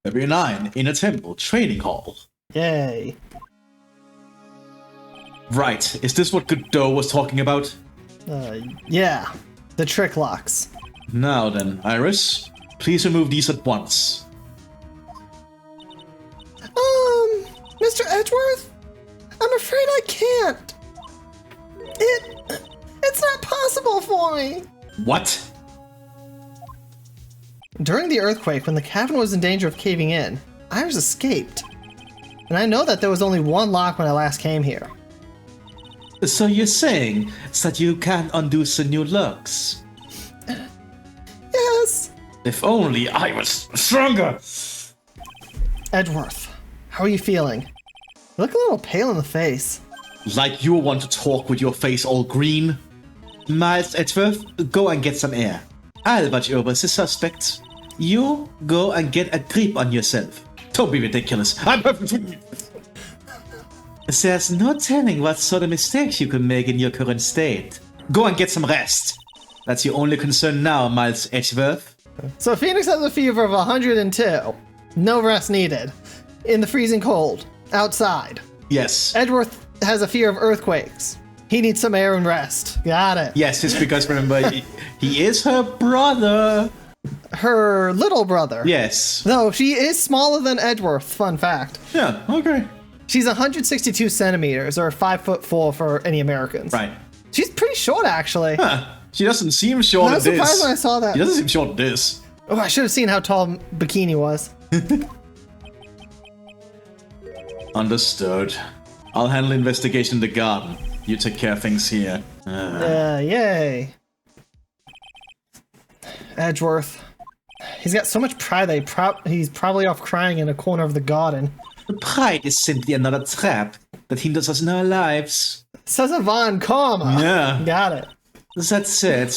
February 9, in a temple training hall. Yay. Right, is this what Godot was talking about? Yeah. The trick locks. Now then, Iris, please remove these at once. Mr. Edgeworth? I'm afraid I can't. It's not possible for me. What? During the earthquake, when the cavern was in danger of caving in, Iris escaped. And I know that there was only one lock when I last came here. So you're saying that you can't undo the new locks? Yes. If only I was stronger! Edgeworth, how are you feeling? You look a little pale in the face. Like you want to talk with your face all green? Miles Edgeworth, go and get some air. I'll watch over the suspects. You go and get a grip on yourself. Don't be ridiculous. I'm perfect. There's no telling what sort of mistakes you could make in your current state. Go and get some rest. That's your only concern now, Miles Edgeworth. So Phoenix has a fever of 102. No rest needed. In the freezing cold. Outside. Yes. Edgeworth has a fear of earthquakes. He needs some air and rest. Got it. Yes, it's because, remember, he is her brother. Her little brother. Yes. No, she is smaller than Edgeworth, fun fact. Yeah, okay. She's 162 centimeters, or 5'4" for any Americans. Right. She's pretty short, actually. Huh. She doesn't seem short I at was this. surprised when I saw that. She doesn't seem short at this. Oh, I should have seen how tall Bikini was. Understood. I'll handle investigation in the garden. You take care of things here. Yay. Edgeworth. He's got so much pride that he's probably off crying in a corner of the garden. Pride is simply another trap that hinders us in our lives. Says a Von Karma. Yeah. Got it. That said,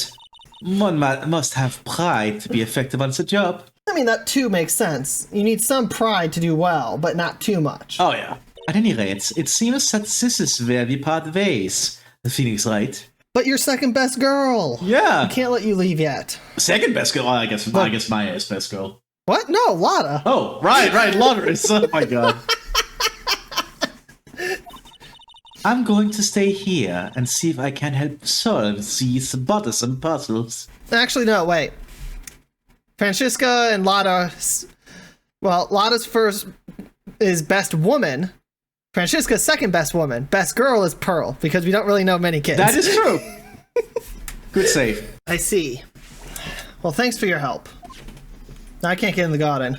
one must have pride to be effective on the job. I mean, that too makes sense. You need some pride to do well, but not too much. Oh yeah. At any rate, it seems that this is where we part ways. The Phoenix, right? But you're second best girl. Yeah. I can't let you leave yet. Second best girl. I guess Maya is best girl. What? No, Lotta. Oh, right. Lotteries. Oh my god. I'm going to stay here and see if I can help solve these bothersome puzzles. Actually, no, wait. Francisca and Lotta. Well, Lotta's first is best woman. Francisca's second best woman. Best girl is Pearl, because we don't really know many kids. That is true. Good save. I see. Well, thanks for your help. Now I can't get in the garden.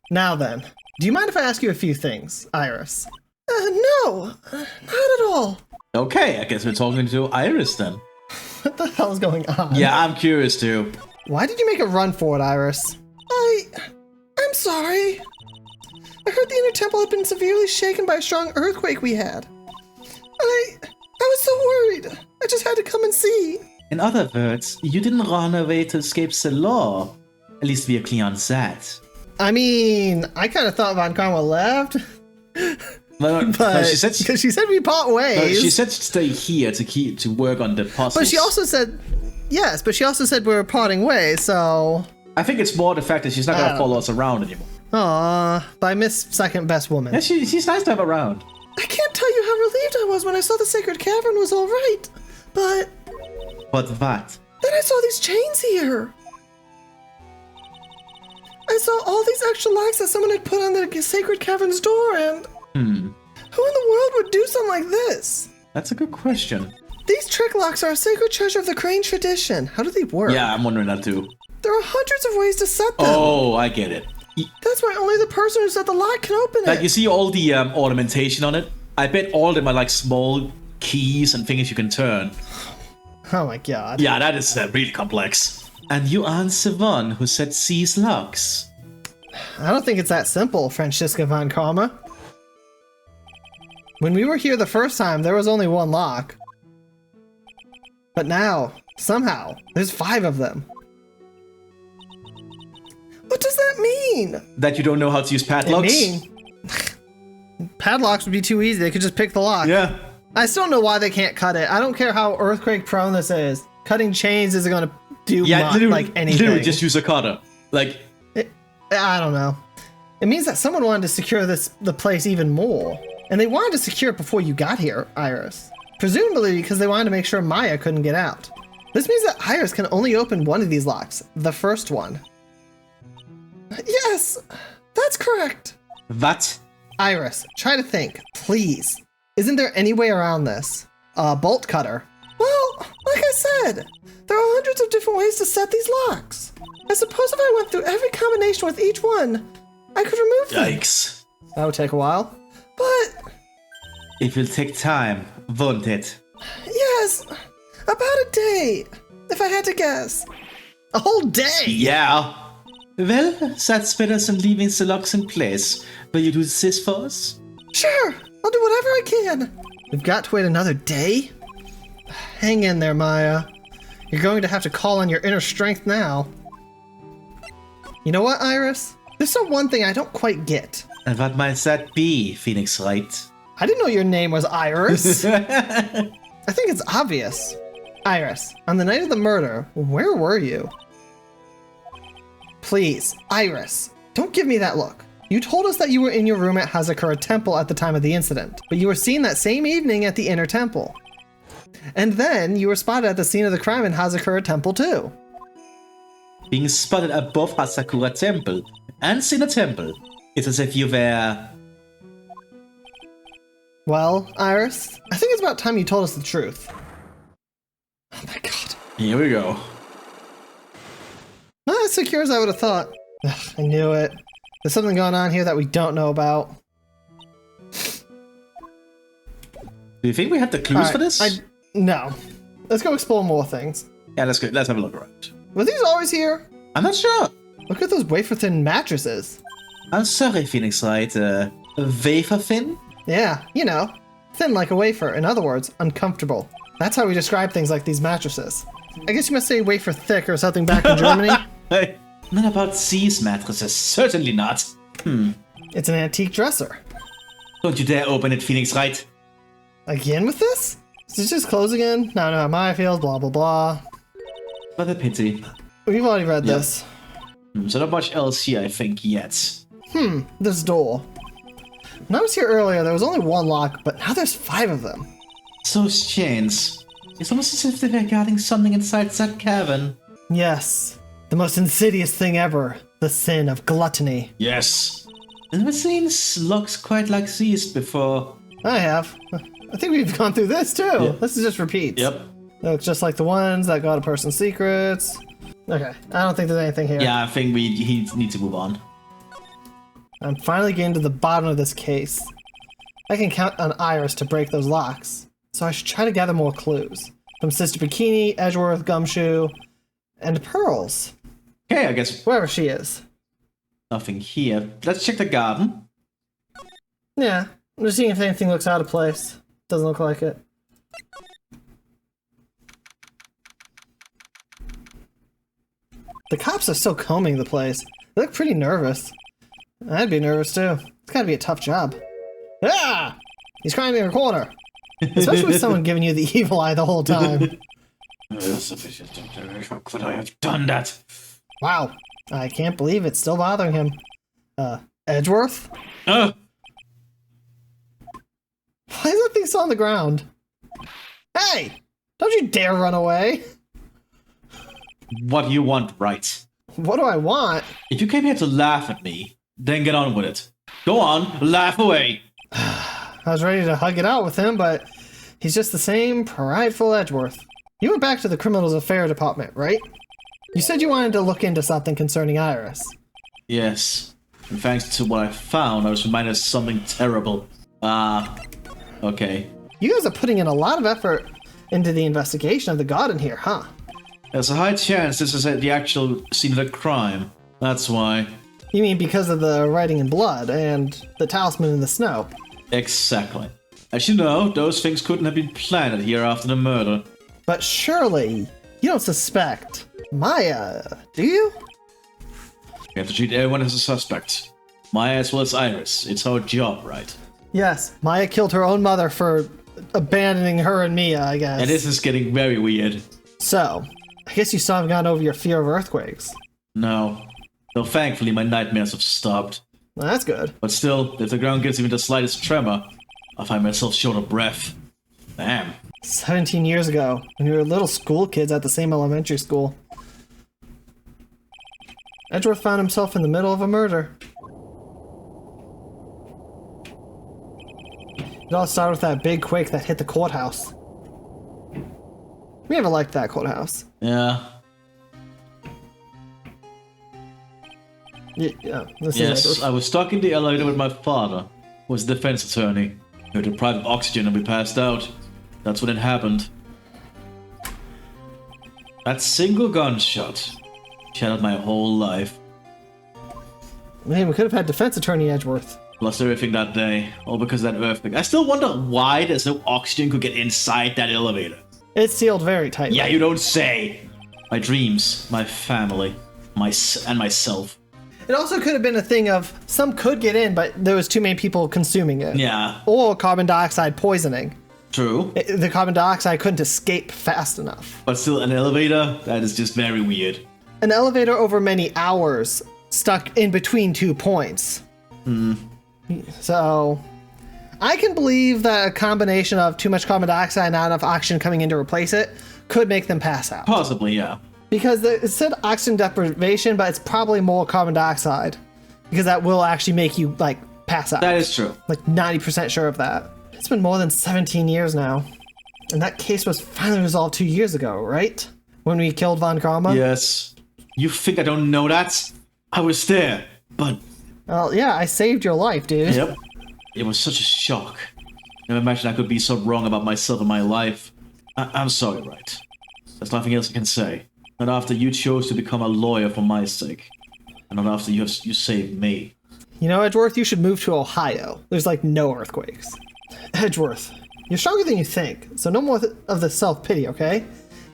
Now then, do you mind if I ask you a few things, Iris? No, not at all. Okay, I guess we're talking to Iris then. What the hell is going on? Yeah, I'm curious too. Why did you make a run for it, Iris? I'm sorry. I heard the inner temple had been severely shaken by a strong earthquake we had. I was so worried. I just had to come and see. In other words, you didn't run away to escape the law. At least we are clear on that. I mean, I kind of thought Von Karma left. No, But she said we part ways. No, she said to stay here to work on the puzzles. But she also said, yes, but she also said we were parting ways, so... I think it's more the fact that she's not going to follow us around anymore. Aw, but I miss second best woman. Yeah, she's nice to have around. I can't tell you how relieved I was when I saw the sacred cavern was all right. But But what? then I saw these chains here. I saw all these extra locks that someone had put on the sacred cavern's door, and... Who in the world would do something like this? That's a good question. These trick locks are a sacred treasure of the Crane tradition. How do they work? Yeah, I'm wondering that too. There are hundreds of ways to set them. Oh, I get it. That's why only the person who set the lock can open it. Like, you see all the ornamentation on it? I bet all of them are like small keys and things you can turn. Oh my god. Yeah, that is really complex. And you aren't the one who set these locks. I don't think it's that simple, Francisca Von Karma. When we were here the first time, there was only one lock. But now, somehow, there's 5 of them. What does that mean? That you don't know how to use padlocks? Padlocks would be too easy. They could just pick the lock. Yeah. I still don't know why they can't cut it. I don't care how earthquake prone this is. Cutting chains isn't going to do much, like anything. Literally just use a cutter. Like, I don't know. It means that someone wanted to secure the place even more. And they wanted to secure it before you got here, Iris. Presumably because they wanted to make sure Maya couldn't get out. This means that Iris can only open one of these locks, the first one. Yes, that's correct. What? Iris, try to think, please. Isn't there any way around this? A bolt cutter. Well, like I said, there are hundreds of different ways to set these locks. I suppose if I went through every combination with each one, I could remove them. Yikes. That would take a while. But... It will take time, won't it? yes, about a day, if I had to guess. A whole day? Yeah. Well, that's better than leaving the locks in place. Will you do this for us? Sure, I'll do whatever I can. We've got to wait another day? Hang in there, Maya. You're going to have to call on your inner strength now. You know what, Iris? There's some one thing I don't quite get. And what might that be, Phoenix Wright? I didn't know your name was Iris. I think it's obvious. Iris, on the night of the murder, where were you? Please, Iris, don't give me that look. You told us that you were in your room at Hazakura Temple at the time of the incident, but you were seen that same evening at the Inner Temple. And then you were spotted at the scene of the crime in Hazakura Temple too. Being spotted above Hazakura Temple and in a temple. It's as if you were... Well, Iris, I think it's about time you told us the truth. Oh my god. Here we go. Not as secure as I would have thought. Ugh, I knew it. There's something going on here that we don't know about. Do you think we have the clues for this? No. Let's go explore more things. Yeah, let's go. Let's have a look around. Were these always here? I'm not sure. Look at those wafer-thin mattresses. I'm sorry, Phoenix Wright. Wafer thin? Yeah, you know. Thin like a wafer. In other words, uncomfortable. That's how we describe things like these mattresses. I guess you must say wafer thick or something back in Germany. Hey, not about these mattresses. Certainly not. It's an antique dresser. Don't you dare open it, Phoenix Wright. Again with this? Is it just close again? No, my field, blah, blah, blah. What a pity. We've already read this. So not much else here, I think, yet. This door. When I was here earlier, there was only one lock, but now there's 5 of them. Those chains. It's almost as if they were guarding something inside that cavern. Yes. The most insidious thing ever. The sin of gluttony. Yes. And I've seen locks quite like these before. I have. I think we've gone through this too. Yeah. This is just repeats. Yep. It looks just like the ones that got a person's secrets. Okay, I don't think there's anything here. Yeah, I think we need to move on. I'm finally getting to the bottom of this case. I can count on Iris to break those locks, so I should try to gather more clues. From Sister Bikini, Edgeworth, Gumshoe, and Pearls. Okay, I guess Wherever she is. nothing here. Let's check the garden. Yeah, I'm just seeing if anything looks out of place. Doesn't look like it. The cops are still combing the place. They look pretty nervous. I'd be nervous too. It's gotta be a tough job. Ah! He's crying in a corner. Especially with someone giving you the evil eye the whole time. How could I have done that? Wow. I can't believe it's still bothering him. Edgeworth? Oh, Why is that thing still on the ground? Hey! Don't you dare run away! what do you want, Wright? What do I want? If you came here to laugh at me, then get on with it. Go on, laugh away. I was ready to hug it out with him, but he's just the same prideful Edgeworth. You went back to the Criminals Affairs Department, right? You said you wanted to look into something concerning Iris. Yes. And thanks to what I found, I was reminded of something terrible. Okay. You guys are putting in a lot of effort into the investigation of the god in here, huh? There's a high chance this is at the actual scene of the crime. That's why. You mean because of the writing in blood and the talisman in the snow? Exactly. As you know, those things couldn't have been planted here after the murder. But surely, you don't suspect Maya, do you? We have to treat everyone as a suspect. Maya as well as Iris. It's our job, right? Yes, Maya killed her own mother for abandoning her and Mia, I guess. And this is getting very weird. So, I guess you still haven't gotten over your fear of earthquakes. No. Though thankfully my nightmares have stopped. Well, that's good. But still, if the ground gives even the slightest tremor, I find myself short of breath. Damn. 17 years ago, when we were little school kids at the same elementary school. Edgeworth found himself in the middle of a murder. It all started with that big quake that hit the courthouse. We never liked that courthouse. Yeah. Yeah. Yes, I was stuck in the elevator with my father, who was a defense attorney. We were deprived of oxygen and we passed out. That's when it happened. That single gunshot shattered my whole life. Man, we could have had defense attorney Edgeworth. Lost everything that day, all because of that earthquake. I still wonder why there's no oxygen could get inside that elevator. It's sealed very tightly. Yeah, you don't say. My dreams, my family, and myself. It also could have been a thing of some could get in, but there was too many people consuming it. Yeah. Or carbon dioxide poisoning. True. The carbon dioxide couldn't escape fast enough. But still, an elevator? That is just very weird. An elevator over many hours, stuck in between 2 points. So, I can believe that a combination of too much carbon dioxide and not enough oxygen coming in to replace it could make them pass out. Possibly, yeah. Because it said oxygen deprivation, but it's probably more carbon dioxide. Because that will actually make you, like, pass out. That is true. Like, 90% sure of that. It's been more than 17 years now. And that case was finally resolved 2 years ago, right? When we killed Von Karma? Yes. You think I don't know that? I was there, but... Well, yeah, I saved your life, dude. Yep. It was such a shock. Never imagined I could be so wrong about myself and my life. I'm sorry, Wright. There's nothing else I can say. Not after you chose to become a lawyer for my sake. And not after you saved me. You know, Edgeworth, you should move to Ohio. There's, like, no earthquakes. Edgeworth, you're stronger than you think, so no more of the self-pity, okay?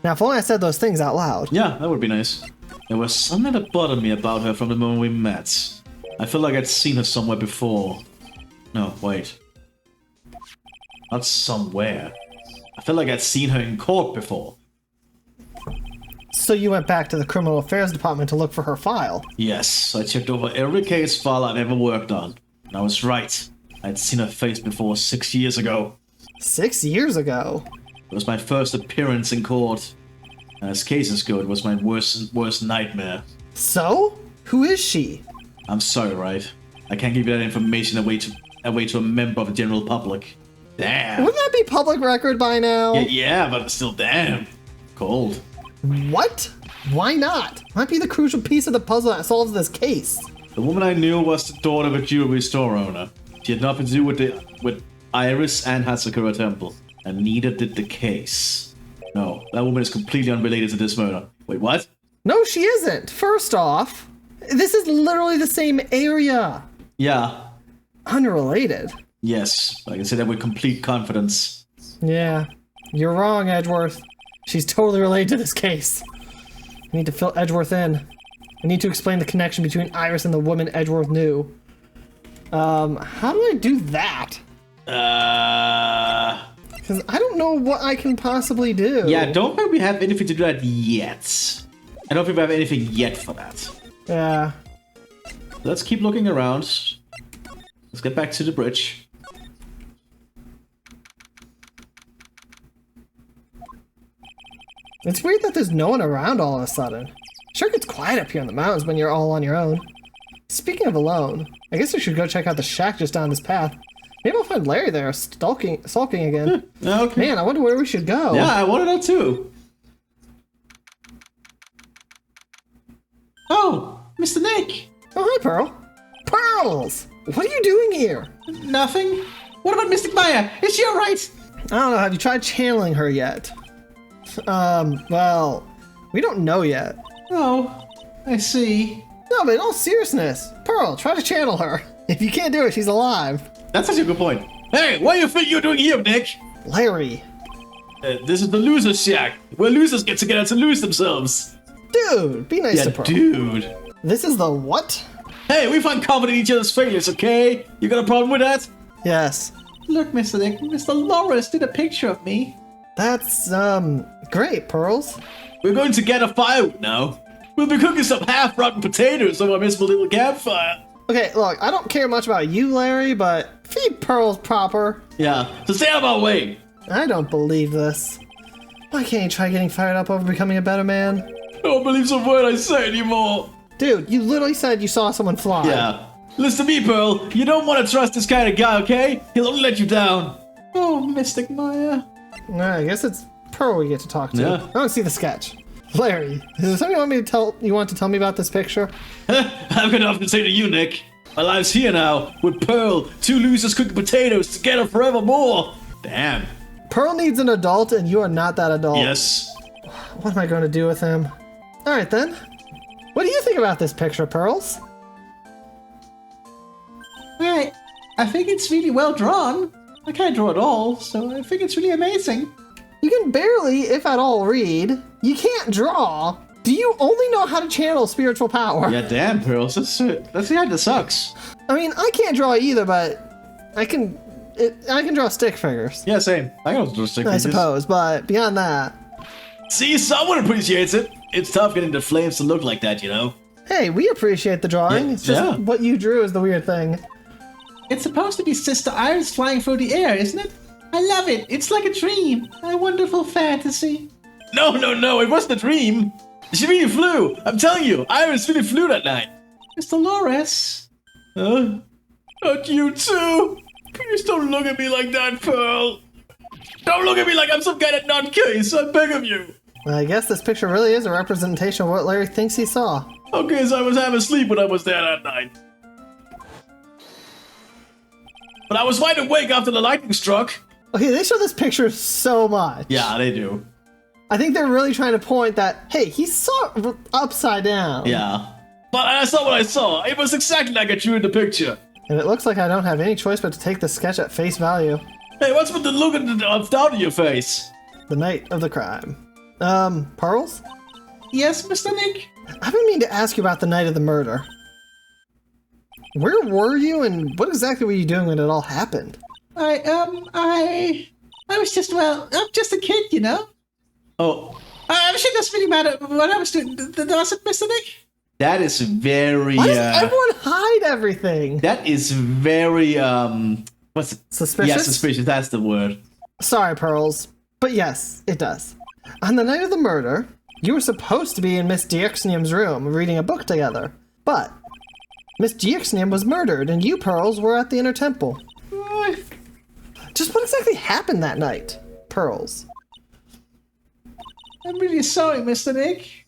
Now, if only I said those things out loud. Yeah, that would be nice. There was something that bothered me about her from the moment we met. I feel like I'd seen her somewhere before. No, wait. Not somewhere. I feel like I'd seen her in court before. So you went back to the Criminal Affairs Department to look for her file? Yes, I checked over every case file I've ever worked on. And I was right. I'd seen her face before 6 years ago. 6 years ago? It was my first appearance in court. And as cases go, it was my worst nightmare. So? Who is she? I'm sorry, Wright. I can't give you that information away to a member of the general public. Damn. Wouldn't that be public record by now? Yeah, but still, damn. Cold. What? Why not? Might be the crucial piece of the puzzle that solves this case. The woman I knew was the daughter of a jewelry store owner. She had nothing to do with Iris and Hatsukura Temple, and neither did the case. No, that woman is completely unrelated to this murder. Wait, what? No, she isn't. First off, this is literally the same area. Yeah. Unrelated. Yes, I can say that with complete confidence. Yeah, you're wrong, Edgeworth. She's totally related to this case. I need to fill Edgeworth in. I need to explain the connection between Iris and the woman Edgeworth knew. How do I do that? Because I don't know what I can possibly do. Yeah, don't think we have anything to do that yet. I don't think we have anything yet for that. Yeah. Let's keep looking around. Let's get back to the bridge. It's weird that there's no one around all of a sudden. Sure gets quiet up here in the mountains when you're all on your own. Speaking of alone, I guess we should go check out the shack just down this path. Maybe I'll find Larry there, sulking again. Okay. Man, I wonder where we should go. Yeah, I wanted that too. Oh, Mr. Nick. Oh, hi, Pearl. Pearls! What are you doing here? Nothing. What about Mystic Maya? Is she alright? I don't know, have you tried channeling her yet? Well, we don't know yet. Oh, I see. No, but in all seriousness, Pearl, try to channel her. If you can't do it, she's alive. That's such a good point. Hey, what do you think you're doing here, Nick? Larry. This is the loser's shack, where losers get together to lose themselves. Dude, be nice Yeah, to Pearl. dude. This is the what? Hey, we find comedy in each other's failures, okay? You got a problem with that? Yes. Look, Mr. Nick, Mr. Lawrence did a picture of me. That's, great, Pearls. We're going to get a firewood now. We'll be cooking some half-rotten potatoes over our miserable little campfire. Okay, look, I don't care much about you, Larry, but feed Pearls proper. Yeah, so stay out of my way. I don't believe this. Why can't you try getting fired up over becoming a better man? I don't believe some word I say anymore. Dude, you literally said you saw someone fly. Yeah. Listen to me, Pearl. You don't want to trust this kind of guy, okay? He'll only let you down. Oh, Mystic Maya. Alright, I guess it's Pearl we get to talk to. Yeah. I don't see the sketch. Larry, is there something you want to tell me about this picture? I've got enough to say to you, Nick. My life's here now, with Pearl, two losers cooking potatoes together forevermore. Damn. Pearl needs an adult, and you are not that adult. Yes. What am I going to do with him? Alright then. What do you think about this picture, Pearls? Right. I think it's really well drawn. I can't draw at all, so I think it's really amazing. You can barely, if at all, read. You can't draw. Do you only know how to channel spiritual power? Yeah, damn, Pearls. That's the idea that sucks. I mean, I can't draw either, but I can draw stick figures. Yeah, same. I can draw stick I figures. suppose, but beyond that. See, someone appreciates it. It's tough getting the flames to look like that, you know? Hey, we appreciate the drawing. Yeah, It's just what you drew is the weird thing. It's supposed to be Sister Iris flying through the air, isn't it? I love it. It's like a dream. A wonderful fantasy. No, it wasn't a dream. She really flew. I'm telling you, Iris really flew that night. Mr. Loris. Not you too. Please don't look at me like that, Pearl. Don't look at me like I'm some kind of nutcase. I beg of you. I guess this picture really is a representation of what Larry thinks he saw. Okay, so I was half asleep when I was there that night. But I was wide awake after the lightning struck. Okay, they show this picture so much. Yeah, they do. I think they're really trying to point that, hey, he saw it upside down. Yeah. But I saw what I saw. It was exactly like I drew in the picture. And it looks like I don't have any choice but to take the sketch at face value. Hey, what's with the look of doubt in your face? The night of the crime. Pearls? Yes, Mr. Nick? I've been meaning to ask you about the night of the murder. Where were you and what exactly were you doing when it all happened? I was just, well, I'm just a kid, you know? Oh. I'm sure that's really matter what I was doing. Was it, Mr. Nick? That is very, Why does everyone hide everything? That is very, what's it? Suspicious? Yeah, suspicious, that's the word. Sorry, Pearls. But yes, it does. On the night of the murder, you were supposed to be in Miss Dierxnium's room reading a book together. But Miss Dierxnium was murdered and you, Pearls, were at the Inner Temple. Just what exactly happened that night, Pearls? I'm really sorry, Mr. Nick.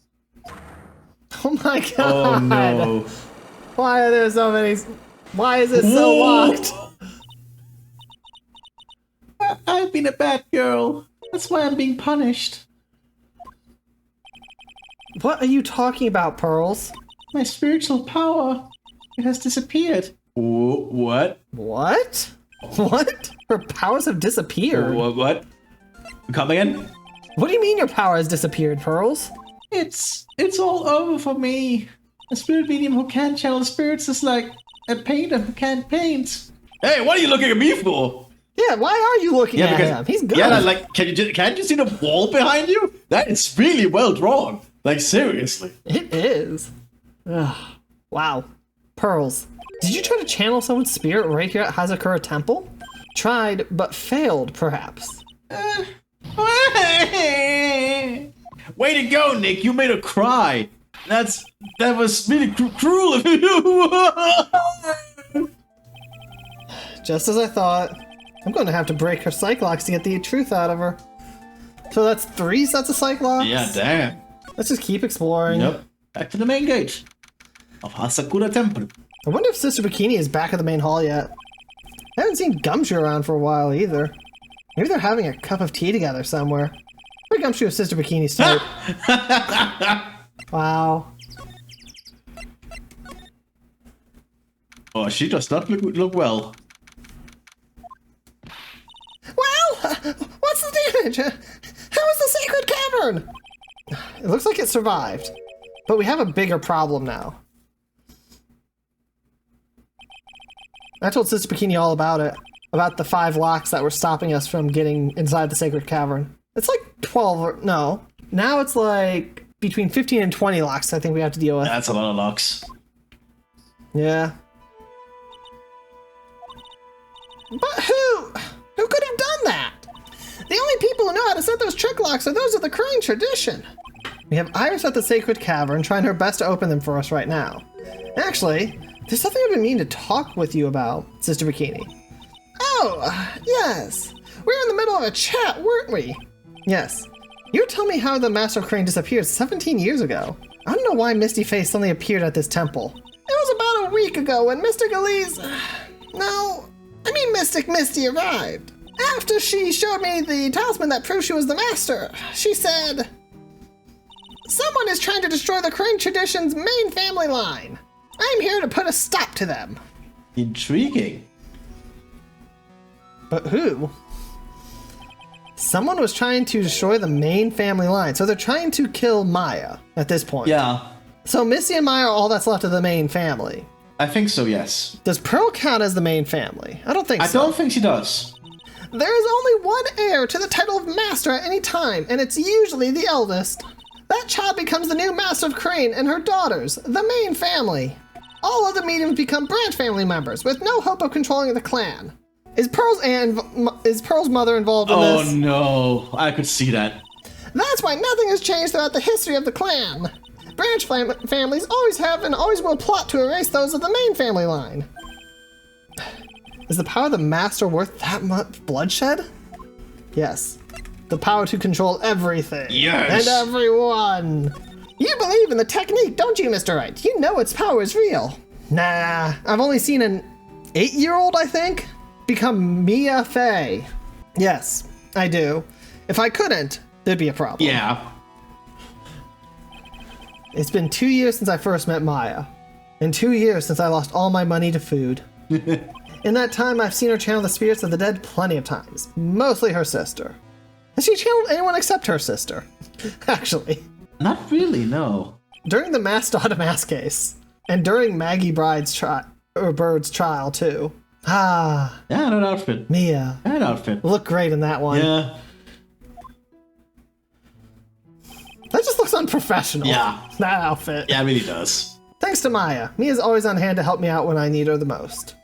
Oh my god. Oh no. Why are there so many... Why is it so locked? I've been a bad girl. That's why I'm being punished. What are you talking about, Pearls? My spiritual power. It has disappeared. What? What? What? Her powers have disappeared. What? Come again? What do you mean your power has disappeared, Pearls? It's all over for me. A spirit medium who can't channel spirits is like a painter who can't paint. Hey, what are you looking at me for? Yeah, why are you looking at him? He's good. Yeah, like, can't you see the wall behind you? That is really well drawn. Like, seriously. It is. Ugh. Wow. Pearls, did you try to channel someone's spirit right here at Hazakura Temple? Tried, but failed, perhaps. Way to go, Nick. You made her cry. That was really cruel of you. Just as I thought. I'm going to have to break her psych locks to get the truth out of her. So that's 3 sets of psych locks? Yeah, damn. Let's just keep exploring. Yep. Back to the main gate of Hazakura Temple. I wonder if Sister Bikini is back at the main hall yet. I haven't seen Gumshoe around for a while either. Maybe they're having a cup of tea together somewhere. Maybe Gumshoe is Sister Bikini's type. Wow. Oh, she does not look well. Well, what's the damage? How is the sacred cavern? It looks like it survived, but we have a bigger problem now. I told Sister Bikini all about it, about the 5 locks that were stopping us from getting inside the sacred cavern. It's like 12 or no. Now it's like between 15 and 20 locks I think we have to deal with. That's a lot of locks. Yeah. But who? Who could have done that? The only people who know how to set those trick locks are those of the Crane tradition. We have Iris at the Sacred Cavern trying her best to open them for us right now. Actually, there's something I've been meaning to talk with you about, Sister Bikini. Oh, yes. We were in the middle of a chat, weren't we? Yes. You were telling me how the Master Crane disappeared 17 years ago. I don't know why Misty Face suddenly appeared at this temple. It was about a week ago when Mystic Elise... No, I mean Mystic Misty arrived. After she showed me the talisman that proved she was the master, she said, "Someone is trying to destroy the Crane tradition's main family line. I'm here to put a stop to them." Intriguing. But who? Someone was trying to destroy the main family line, so they're trying to kill Maya at this point. Yeah. So Misty and Maya are all that's left of the main family. I think so, yes. Does Pearl count as the main family? I don't think I so. don't think she does. There is only one heir to the title of master at any time, and it's usually the eldest. That child becomes the new master of Crane and her daughters, the main family. All other mediums become branch family members, with no hope of controlling the clan. Is Pearl's mother involved in this? Oh no, I could see that. That's why nothing has changed throughout the history of the clan. Branch families always have and always will plot to erase those of the main family line. Is the power of the master worth that much bloodshed? Yes. The power to control everything. Yes. And everyone. You believe in the technique, don't you, Mr. Wright? You know its power is real. Nah, I've only seen an 8-year-old, I think, become Mia Fey. Yes, I do. If I couldn't, there'd be a problem. Yeah. It's been 2 years since I first met Maya. And 2 years since I lost all my money to food. In that time, I've seen her channel the spirits of the dead plenty of times. Mostly her sister. Has she channeled anyone except her sister? Actually. Not really, no. During the Mass Daughter Mass case. And during Maggie Bird's trial, too. Ah. Yeah, that outfit. Mia. That outfit. Look great in that one. Yeah. That just looks unprofessional. Yeah. That outfit. Yeah, it really does. Thanks to Maya. Mia's always on hand to help me out when I need her the most.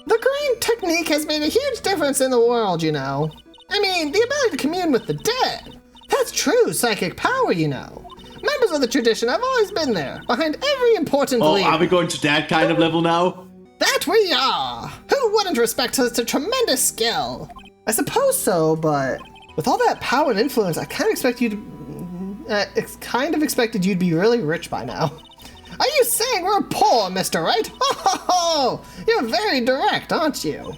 The Crane technique has made a huge difference in the world, you know. I mean, the ability to commune with the dead. That's true psychic power, you know. Members of the tradition have always been there, behind every important leader. Are we going to that kind of level now? That we are! Who wouldn't respect such a tremendous skill? I suppose so, but with all that power and influence, I kind of expected you'd be really rich by now. Are you saying we're poor, Mr. Wright? Oh, you're very direct, aren't you?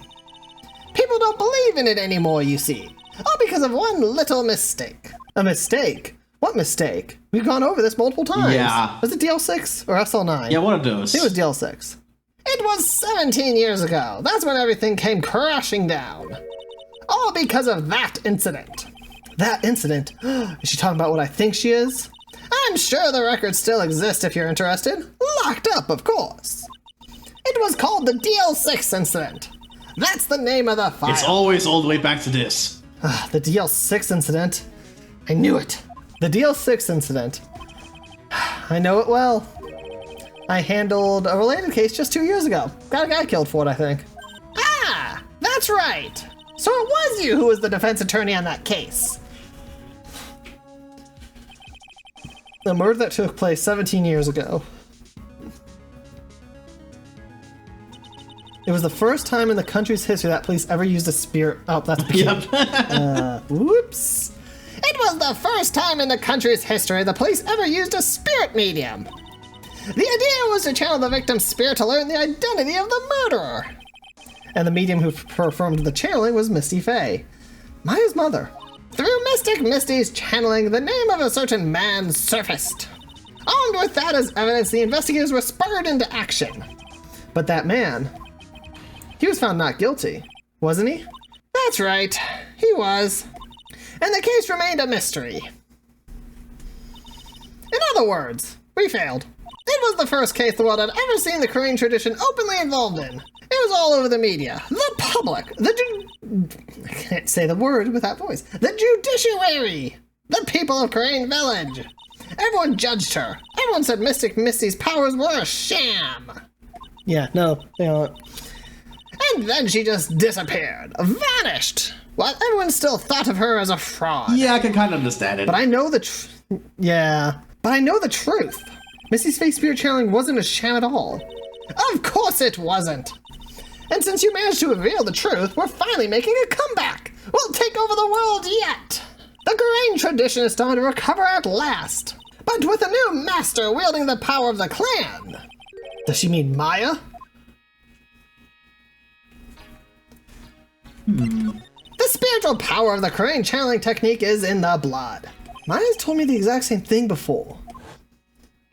People don't believe in it anymore, you see. All because of one little mistake. A mistake? What mistake? We've gone over this multiple times. Yeah. Was it DL6 or SL9? Yeah, one of those. It was DL6. It was 17 years ago. That's when everything came crashing down. All because of that incident. That incident? Is she talking about what I think she is? I'm sure the records still exist if you're interested. Locked up, of course. It was called the DL6 incident. That's the name of the file. It's always all the way back to this. The DL6 incident. I knew it. The DL6 incident. I know it well. I handled a related case just 2 years ago. Got a guy killed for it, I think. Ah, that's right. So it was you who was the defense attorney on that case. The murder that took place 17 years ago. It was the first time in the country's history that police ever used a spirit. Oh, that's Yep. Whoops. It was the first time in the country's history the police ever used a spirit medium. The idea was to channel the victim's spirit to learn the identity of the murderer. And the medium who performed the channeling was Misty Fey, Maya's mother. Through Mystic Misty's channeling, the name of a certain man surfaced. Armed with that as evidence, the investigators were spurred into action. But that man, he was found not guilty, wasn't he? That's right, he was. And the case remained a mystery. In other words, we failed. It was the first case the world had ever seen the Korean tradition openly involved in. It was all over the media, the public, I can't say the word with that voice, the judiciary, the people of Crane Village. Everyone judged her. Everyone said Mystic Misty's powers were a sham. Yeah, no, they aren't. And then she just disappeared, vanished, while everyone still thought of her as a fraud. Yeah, I can kind of understand it. But I know the truth. Mthis's Fake Spirit Channeling wasn't a sham at all. Of course it wasn't. And since you managed to reveal the truth, we're finally making a comeback. We'll take over the world yet. The Grange tradition is starting to recover at last, but with a new master wielding the power of the clan. Does she mean Maya? The spiritual power of the Crane channeling technique is in the blood. Maya's told me the exact same thing before.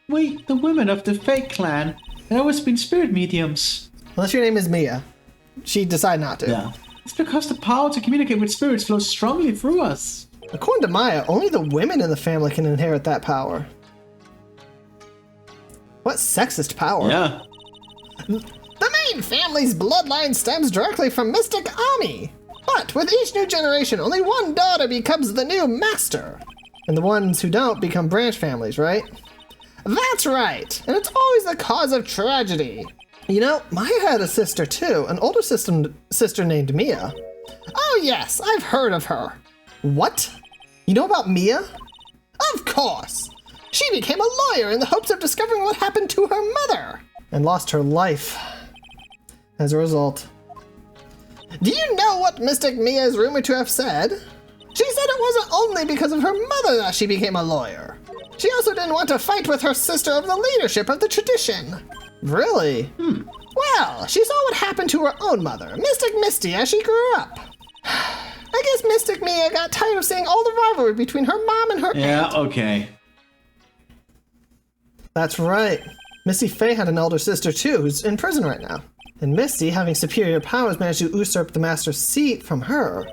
We, the women of the fake clan, have always been spirit mediums. Unless your name is Mia. She decided not to. Yeah. It's because the power to communicate with spirits flows strongly through us. According to Maya, only the women in the family can inherit that power. What sexist power? Yeah. The main family's bloodline stems directly from Mystic Ami. But with each new generation, only one daughter becomes the new master. And the ones who don't become branch families, right? That's right. And it's always the cause of tragedy. You know, Maya had a sister too, an older sister named Mia. Oh yes, I've heard of her. What? You know about Mia? Of course. She became a lawyer in the hopes of discovering what happened to her mother. And lost her life as a result. Do you know what Mystic Mia is rumored to have said? She said it wasn't only because of her mother that she became a lawyer. She also didn't want to fight with her sister over the leadership of the tradition. Really? Well, she saw what happened to her own mother, Mystic Misty, as she grew up. I guess Mystic Mia got tired of seeing all the rivalry between her mom and her aunt. Yeah, okay. That's right. Misty Faye had an elder sister too, who's in prison right now. And Misty, having superior powers, managed to usurp the master's seat from her.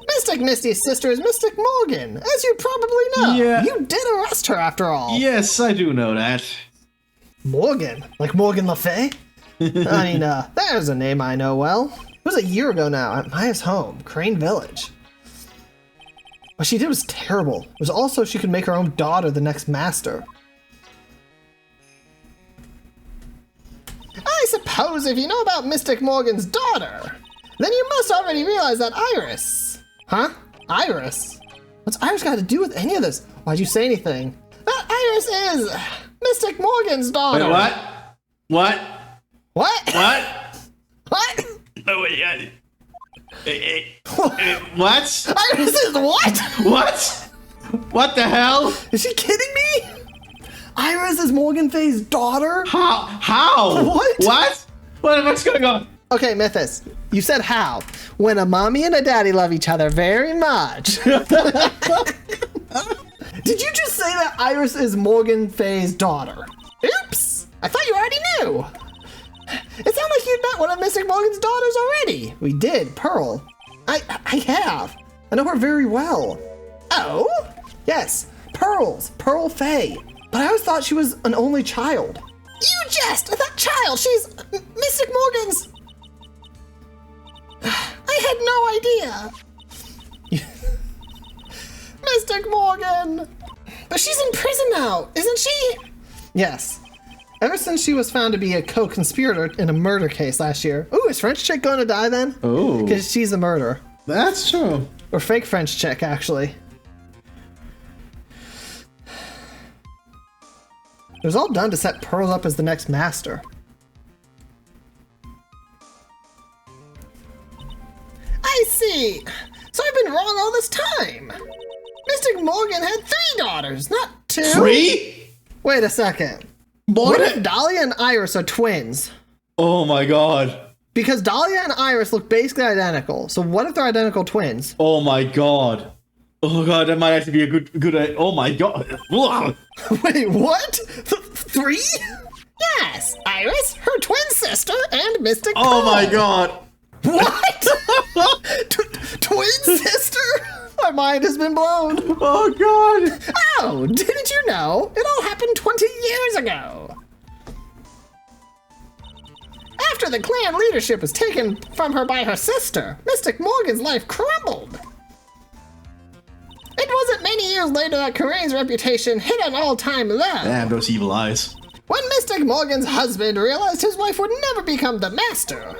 Mystic Misty's sister is Mystic Morgan, as you probably know. Yeah. You did arrest her after all. Yes, I do know that. Morgan? Like Morgan Le Fay? I mean, there's a name I know well. It was a year ago now, at Maya's home, Crane Village. What she did was terrible. It was also she could make her own daughter the next master. I suppose if you know about Mystic Morgan's daughter, then you must already realize that Iris... Huh? Iris? What's Iris got to do with any of this? Why'd you say anything? That Iris is Mystic Morgan's daughter. Wait, what? What? What? What? What? Oh, yeah. What? Iris is what? What? What the hell? Is she kidding me? Iris is Morgan Faye's daughter? How? What? What's going on? Okay, Mthis, you said how. When a mommy and a daddy love each other very much. Did you just say that Iris is Morgan Faye's daughter? Oops! I thought you already knew. It sounded like you'd met one of Mystic Morgan's daughters already. We did, Pearl. I have. I know her very well. Oh? Yes, Pearl Faye. But I always thought she was an only child. You jest! That child! She's Mystic Morgan's... I had no idea. Mystic Morgan! But she's in prison now, isn't she? Yes. Ever since she was found to be a co-conspirator in a murder case last year. Ooh, is French chick going to die then? Oh. Because she's the murderer. That's true. Or fake French chick, actually. It was all done to set Pearl up as the next master. I see. So I've been wrong all this time. Mystic Morgan had 3 daughters, not 2. 3? Wait a second. What if Dahlia and Iris are twins? Oh my god. Because Dahlia and Iris look basically identical. So what if they're identical twins? Oh my god. Oh god, that might actually be a good. Oh my god. Wait, what? 3? Yes, Iris, her twin sister, and Mystic Pearl. Oh my god. What? Twin sister? My mind has been blown. Oh god. Oh, didn't you know? It all happened 20 years ago. After the clan leadership was taken from her by her sister, Mystic Morgan's life crumbled. It wasn't many years later that Karane's reputation hit an all-time low. Damn, those evil eyes. When Mystic Morgan's husband realized his wife would never become the master,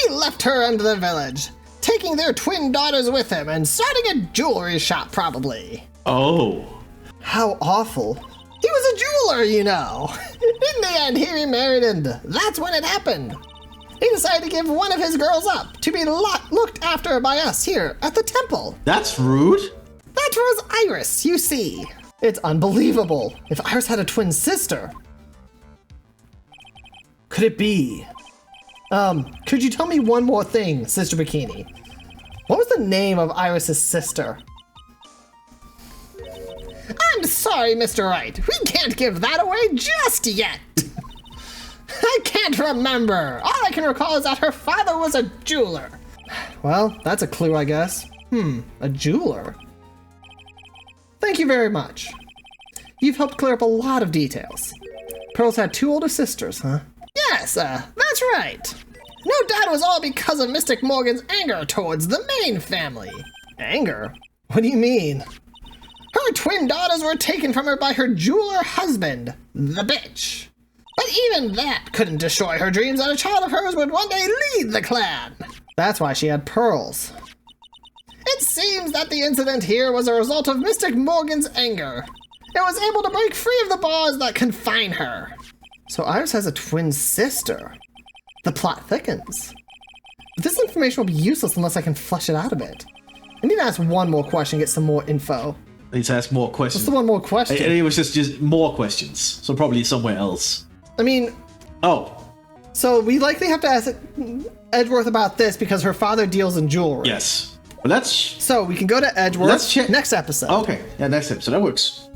he left her and the village, taking their twin daughters with him and starting a jewelry shop, probably. Oh. How awful. He was a jeweler, you know. In the end, he remarried, and that's when it happened. He decided to give one of his girls up to be looked after by us here at the temple. That's rude. That was Iris, you see. It's unbelievable. If Iris had a twin sister. Could it be? Could you tell me one more thing, Sister Bikini? What was the name of Iris's sister? I'm sorry, Mr. Wright. We can't give that away just yet. I can't remember. All I can recall is that her father was a jeweler. Well, that's a clue, I guess. A jeweler. Thank you very much. You've helped clear up a lot of details. Pearl's had 2 older sisters, huh? Yes, that's right. No doubt it was all because of Mystic Morgan's anger towards the main family. Anger? What do you mean? Her twin daughters were taken from her by her jeweler husband, the bitch. But even that couldn't destroy her dreams that a child of hers would one day lead the clan. That's why she had pearls. It seems that the incident here was a result of Mystic Morgan's anger. It was able to break free of the bars that confine her. So Iris has a twin sister. The plot thickens. But this information will be useless unless I can flesh it out a bit. I need to ask one more question, get some more info. I need to ask more questions. What's the one more question? It was just more questions. So probably somewhere else. I mean... Oh. So we likely have to ask Edgeworth about this because her father deals in jewelry. Yes. Well, let's... So we can go to Edgeworth Let's check. next episode. Okay. Yeah, next episode. That works.